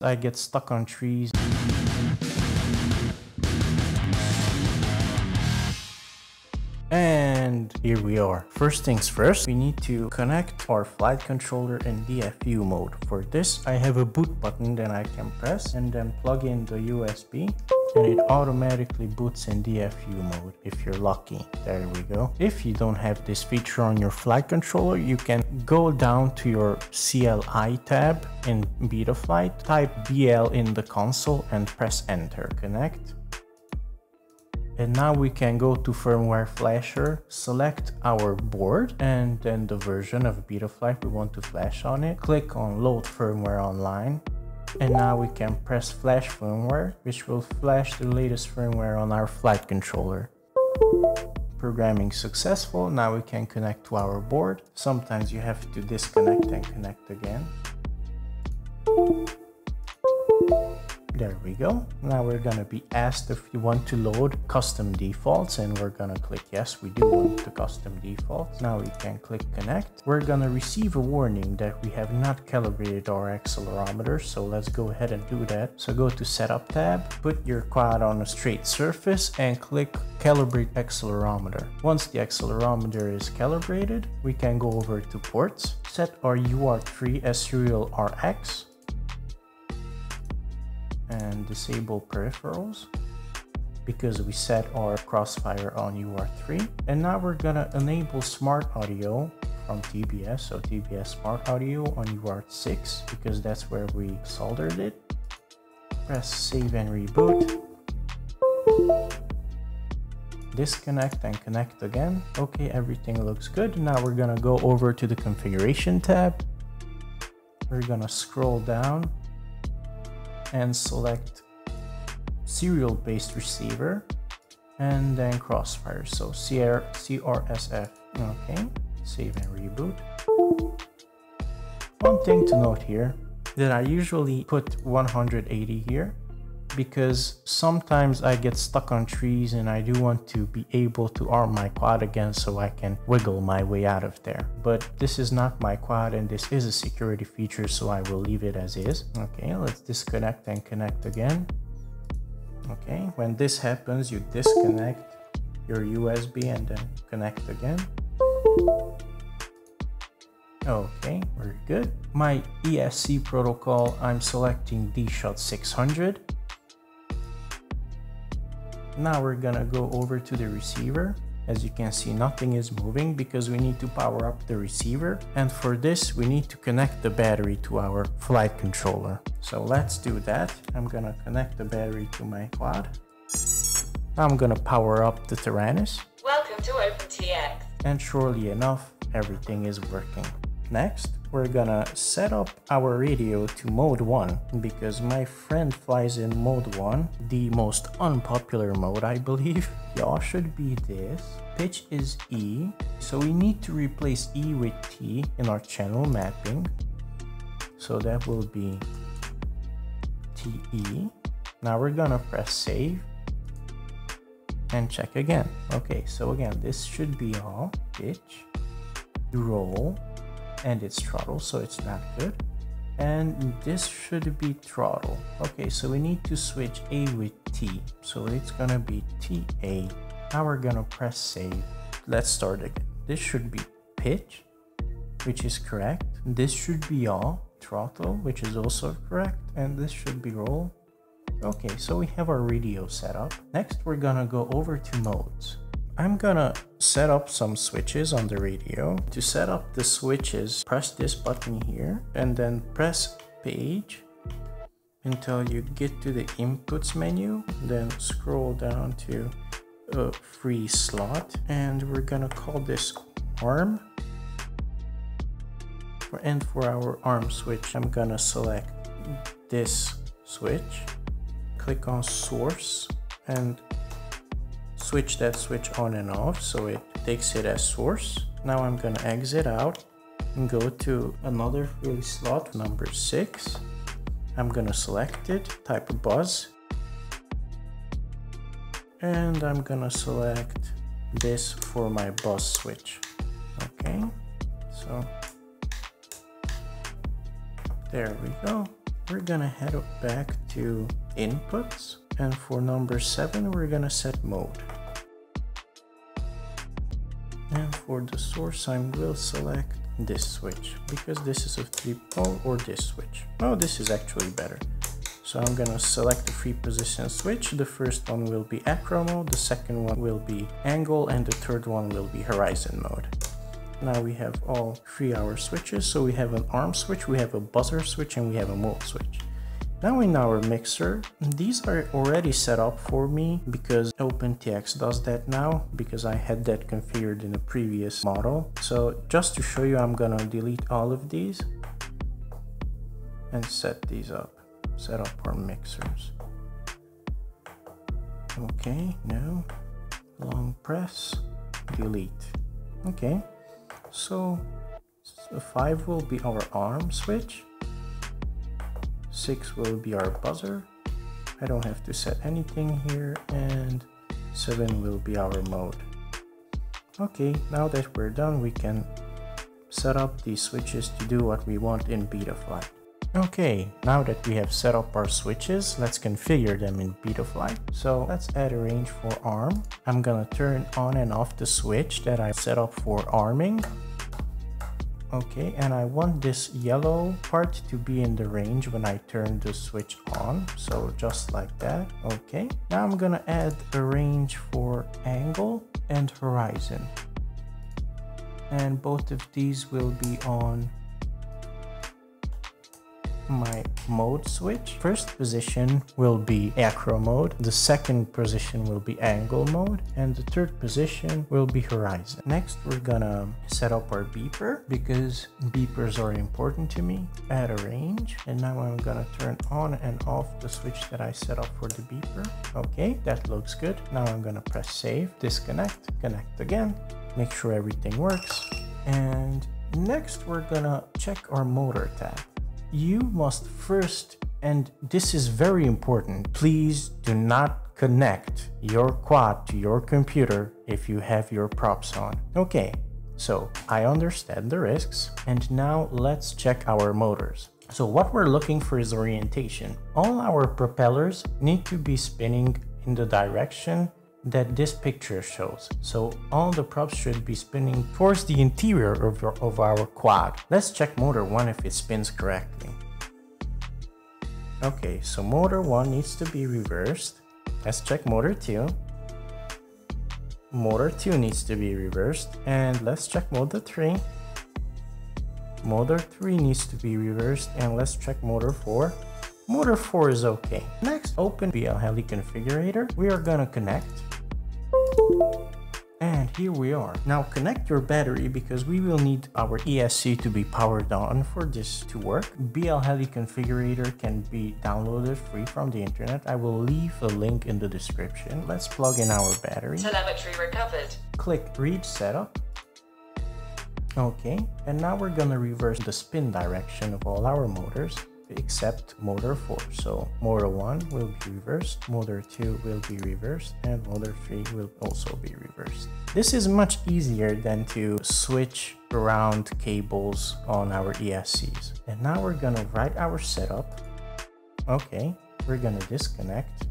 I get stuck on trees. And here we are. First things first, we need to connect our flight controller in DFU mode. For this, I have a boot button that I can press and then plug in the USB, and it automatically boots in DFU mode if you're lucky. There we go. If you don't have this feature on your flight controller, you can go down to your CLI tab in Betaflight, type BL in the console and press enter. Connect. And now we can go to firmware flasher, select our board and then the version of Betaflight we want to flash on it. Click on load firmware online. And now we can press flash firmware, which will flash the latest firmware on our flight controller. Programming successful. Now we can connect to our board. Sometimes you have to disconnect and connect again. There we go. Now we're gonna be asked if you want to load custom defaults, and we're gonna click yes, we do want the custom defaults. Now we can click connect. We're gonna receive a warning that we have not calibrated our accelerometer, so let's go ahead and do that. So go to setup tab, put your quad on a straight surface and click calibrate accelerometer. Once the accelerometer is calibrated, we can go over to ports, set our UART3 as serial RX, and disable peripherals because we set our crossfire on UART3. And now we're gonna enable smart audio from TBS, so TBS smart audio on UART6 because that's where we soldered it. Press save and reboot. Disconnect and connect again. Okay, everything looks good. Now we're gonna go over to the configuration tab. We're gonna scroll down and select serial-based receiver and then crossfire, so CRSF. Okay, save and reboot. One thing to note here that I usually put 180 here because sometimes I get stuck on trees and I do want to be able to arm my quad again so I can wiggle my way out of there. But this is not my quad and this is a security feature, so I will leave it as is. Okay, let's disconnect and connect again. Okay, when this happens, you disconnect your USB and then connect again. Okay, we're good. My ESC protocol, I'm selecting DShot 600. Now we're gonna go over to the receiver. As you can see, nothing is moving because we need to power up the receiver. And for this, we need to connect the battery to our flight controller. So let's do that. I'm gonna connect the battery to my quad. I'm gonna power up the Taranis. Welcome to OpenTX. And surely enough, everything is working. Next, we're gonna set up our radio to mode 1 because my friend flies in mode 1, the most unpopular mode, I believe. Y'all should be this. Pitch is E, so we need to replace E with T in our channel mapping. So that will be TE. Now we're gonna press save and check again. Okay, so again, this should be all. Pitch, roll, and it's throttle, so it's not good. And this should be throttle. Okay, so we need to switch A with T, so it's gonna be TA. Now we're gonna press save. Let's start again. This should be pitch, which is correct. This should be all. Throttle, which is also correct, and this should be roll. Okay, so we have our radio set up. Next, we're gonna go over to modes. I'm gonna set up some switches on the radio. To set up the switches, press this button here and then press page until you get to the inputs menu. Then scroll down to a free slot and we're gonna call this arm. And for our arm switch, I'm gonna select this switch, click on source and switch that switch on and off so it takes it as source. Now I'm gonna exit out and go to another free slot, number 6. I'm gonna select it, type buzz, and I'm gonna select this for my buzz switch. Okay, so there we go. we're gonna head back to inputs, and for number 7 we're gonna set mode. And for the source I will select this switch because this is a 3-pole, or this switch. Oh, this is actually better. So I'm gonna select the 3-position switch. The first one will be acro mode, the second one will be angle, and the third one will be horizon mode. Now we have all 3 our switches. So we have an arm switch, we have a buzzer switch, and we have a mode switch. Now in our mixer, these are already set up for me because OpenTX does that now, because I had that configured in a previous model. So just to show you, I'm gonna delete all of these and set these up. Set up our mixers. Okay, now long press, delete. Okay, so 5 will be our arm switch. 6 will be our buzzer. I don't have to set anything here, and 7 will be our mode. Okay, now that we're done, we can set up these switches to do what we want in Betaflight. Okay, now that we have set up our switches, let's configure them in Betaflight. So let's add a range for arm. I'm gonna turn on and off the switch that I set up for arming. Okay, and I want this yellow part to be in the range when I turn the switch on. So just like that. Okay, now I'm gonna add a range for angle and horizon. And both of these will be on my mode switch. First position will be acro mode, the second position will be angle mode, and the third position will be horizon. Next we're gonna set up our beeper because beepers are important to me. Add a range, and now I'm gonna turn on and off the switch that I set up for the beeper. Okay, that looks good. Now I'm gonna press save, disconnect, connect again, make sure everything works. And next we're gonna check our motor tab. You must first, and this is very important, please do not connect your quad to your computer if you have your props on. Okay, so I understand the risks, and now let's check our motors. So what we're looking for is orientation. All our propellers need to be spinning in the direction that this picture shows. So all the props should be spinning towards the interior of our quad. Let's check motor 1 if it spins correctly. Okay, so motor 1 needs to be reversed. Let's check motor 2. Motor 2 needs to be reversed. And let's check motor 3. Motor 3 needs to be reversed. And let's check motor 4. Motor 4 is okay. Next, open BLHeli configurator. We are gonna connect. And here we are. Now connect your battery because we will need our ESC to be powered on for this to work. BLHeli configurator can be downloaded free from the internet. I will leave a link in the description. Let's plug in our battery. Telemetry recovered. Click read setup. Okay, and now we're gonna reverse the spin direction of all our motors except motor 4. So motor 1 will be reversed, motor 2 will be reversed, and motor 3 will also be reversed. This is much easier than to switch around cables on our ESCs. And now we're gonna write our setup. Okay, we're gonna disconnect.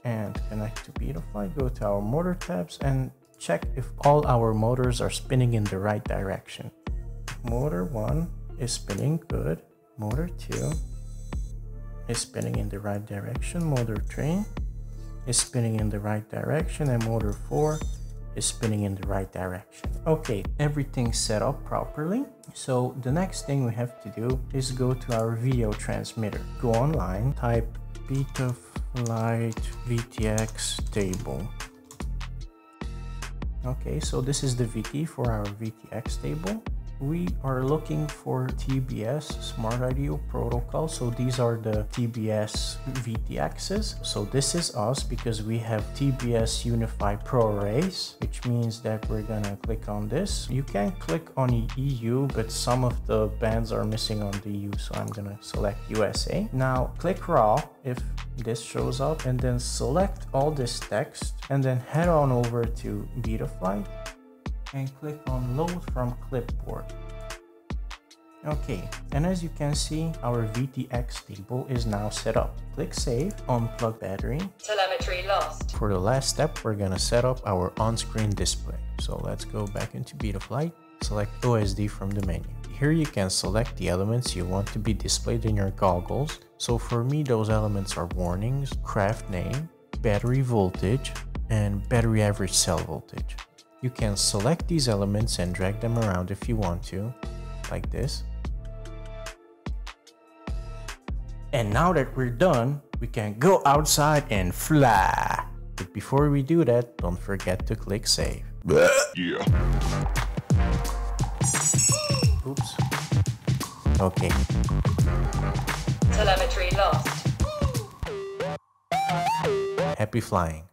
And connect to Betaflight, go to our motor tabs and check if all our motors are spinning in the right direction. Motor 1 is spinning good. Motor 2 is spinning in the right direction. Motor 3 is spinning in the right direction. And motor 4 is spinning in the right direction. Okay, everything's set up properly. So the next thing we have to do is go to our video transmitter. Go online, type Betaflight VTX table. Okay, so this is the VT for our VTX table. We are looking for TBS Smart Audio Protocol. So these are the TBS VTXs. So this is us because we have TBS Unify Pro Arrays, which means that we're gonna click on this. You can click on EU, but some of the bands are missing on the EU, so I'm gonna select USA. Now click raw if this shows up, and then select all this text, and then head on over to Betaflight and click on load from clipboard. Okay, and as you can see, our VTX table is now set up. Click Save, unplug battery. Telemetry lost. For the last step, we're gonna set up our on-screen display. So let's go back into Betaflight, select OSD from the menu. Here you can select the elements you want to be displayed in your goggles. So for me, those elements are warnings, craft name, battery voltage, and battery average cell voltage. You can select these elements and drag them around if you want to, like this. And now that we're done, we can go outside and fly. But before we do that, don't forget to click Save. Yeah. Oops. Okay. Telemetry lost. Happy flying.